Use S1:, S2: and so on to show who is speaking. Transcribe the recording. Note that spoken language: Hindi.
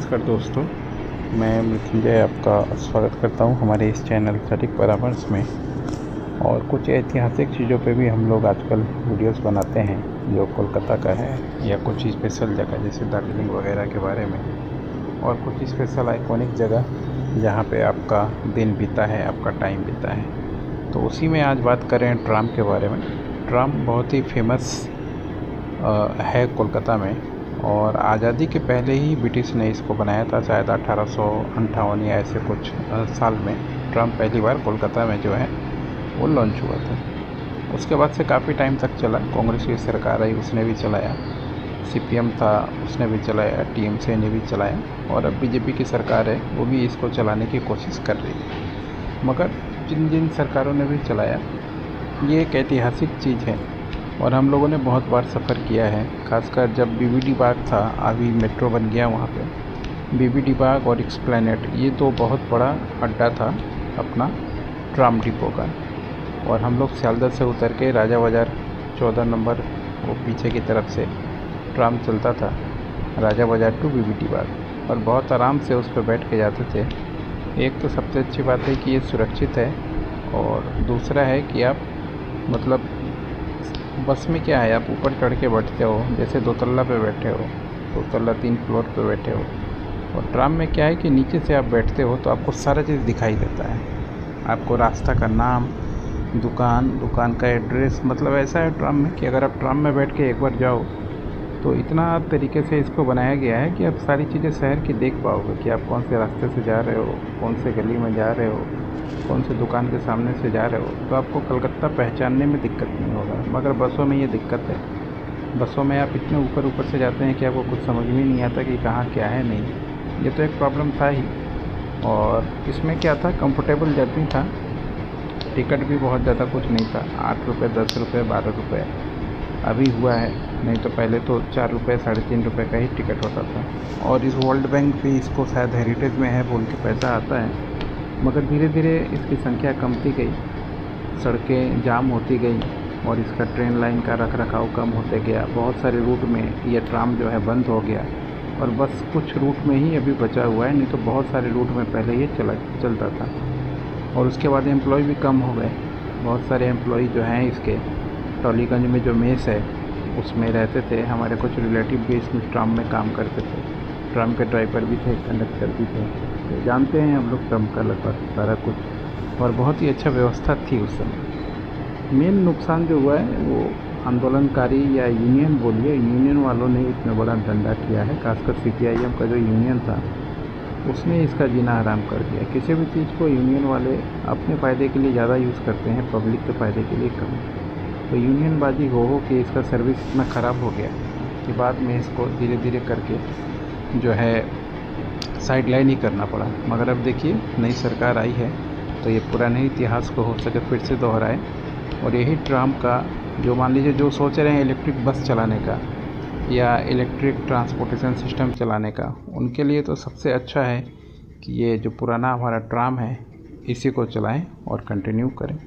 S1: नमस्कार दोस्तों, मैं मृत्युंजय आपका स्वागत करता हूं हमारे इस चैनल सटीक परामर्श में। और कुछ ऐतिहासिक चीज़ों पे भी हम लोग आजकल वीडियोस बनाते हैं जो कोलकाता का है, या कुछ स्पेशल जगह जैसे दार्जिलिंग वगैरह के बारे में, और कुछ स्पेशल आइकॉनिक जगह जहां पे आपका दिन बीता है, आपका टाइम बीता है। तो उसी में आज बात करें ट्राम के बारे में। ट्राम बहुत ही फेमस है कोलकाता में, और आज़ादी के पहले ही ब्रिटिश ने इसको बनाया था, शायद 1858 या ऐसे कुछ साल में ट्राम पहली बार कोलकाता में जो है वो लॉन्च हुआ था। उसके बाद से काफ़ी टाइम तक चला। कांग्रेस की सरकार आई, उसने भी चलाया, सीपीएम था उसने भी चलाया, टीएमसी ने भी चलाया, और अब बीजेपी की सरकार है वो भी इसको चलाने की कोशिश कर रही है। मगर जिन जिन सरकारों ने भी चलाया, ये एक ऐतिहासिक चीज़ है और हम लोगों ने बहुत बार सफ़र किया है। खासकर जब बीबीडी बाग था, अभी मेट्रो बन गया वहाँ पे। बीबीडी बाग और एस्प्लैनेड, ये तो बहुत बड़ा अड्डा था अपना ट्राम डिपो का। और हम लोग सियालदह से उतर के राजा बाज़ार 14 नंबर वो पीछे की तरफ से ट्राम चलता था, राजा बाज़ार टू बीबीडी बाग, और बहुत आराम से उस पर बैठ के जाते थे। एक तो सबसे अच्छी बात है कि ये सुरक्षित है, और दूसरा है कि आप मतलब बस में क्या है, आप ऊपर चढ़ के बैठते हो, जैसे 2 तल्ला पे बैठे हो, 2 तल्ला 3 फ्लोर पे बैठे हो। और ट्राम में क्या है कि नीचे से आप बैठते हो तो आपको सारा चीज़ दिखाई देता है। आपको रास्ता का नाम, दुकान का एड्रेस, मतलब ऐसा है ट्राम में कि अगर आप ट्राम में बैठ के एक बार जाओ तो इतना तरीके से इसको बनाया गया है कि आप सारी चीज़ें शहर की देख पाओगे कि आप कौन से रास्ते से जा रहे हो, कौन से गली में जा रहे हो, कौन से दुकान के सामने से जा रहे हो। तो आपको कलकत्ता पहचानने में दिक्कत नहीं होगा। मगर बसों में ये दिक्कत है, बसों में आप इतने ऊपर से जाते हैं कि आपको कुछ समझ में नहीं आता कि कहाँ क्या है। नहीं, ये तो एक प्रॉब्लम था ही। और इसमें क्या था, कंफर्टेबल जर्नी था, टिकट भी बहुत ज़्यादा कुछ नहीं था, 8 रुपये, 10 रुपये, 12 रुपये अभी हुआ है, नहीं तो पहले तो 4 रुपये, 3.5 रुपये का ही टिकट होता था। और इस वर्ल्ड बैंक भी इसको शायद हेरिटेज में है बोल के पैसा आता है। मगर धीरे धीरे इसकी संख्या कमती गई, सड़कें जाम होती गई, और इसका ट्रेन लाइन का रख रखाव कम होते गया। बहुत सारे रूट में ये ट्राम जो है बंद हो गया, और बस कुछ रूट में ही अभी बचा हुआ है, नहीं तो बहुत सारे रूट में पहले ये चलता था। और उसके बाद एम्प्लॉय भी कम हो गए। बहुत सारे एम्प्लॉय जो हैं इसके टॉलीगंज में जो मेस है उसमें रहते थे। हमारे कुछ रिलेटिव भी इसमें ट्राम में काम करते थे, ट्राम के ड्राइवर भी थे, कंडक्टर भी थे। तो जानते हैं हम लोग ट्राम का लगभग सारा कुछ, और बहुत ही अच्छा व्यवस्था थी उस समय। मेन नुकसान जो हुआ है वो आंदोलनकारी या यूनियन बोलिए, यूनियन वालों ने इतना बड़ा धंधा किया है। खासकर सीपीआईएम का जो यूनियन था उसने इसका जीना हराम कर दिया। किसी भी चीज़ को यूनियन वाले अपने फ़ायदे के लिए ज़्यादा यूज़ करते हैं, पब्लिक के फ़ायदे के लिए कम। तो यूनियनबाजी हो के इसका सर्विस इतना ख़राब हो गया कि बाद में इसको धीरे धीरे करके जो है साइडलाइन ही करना पड़ा। मगर अब देखिए नई सरकार आई है तो ये पुराने इतिहास को हो सके फिर से दोहराए। और यही ट्राम का जो, मान लीजिए जो सोच रहे हैं इलेक्ट्रिक बस चलाने का या इलेक्ट्रिक ट्रांसपोर्टेशन सिस्टम चलाने का, उनके लिए तो सबसे अच्छा है कि ये जो पुराना हमारा ट्राम है इसी को चलाएं और कंटिन्यू करें।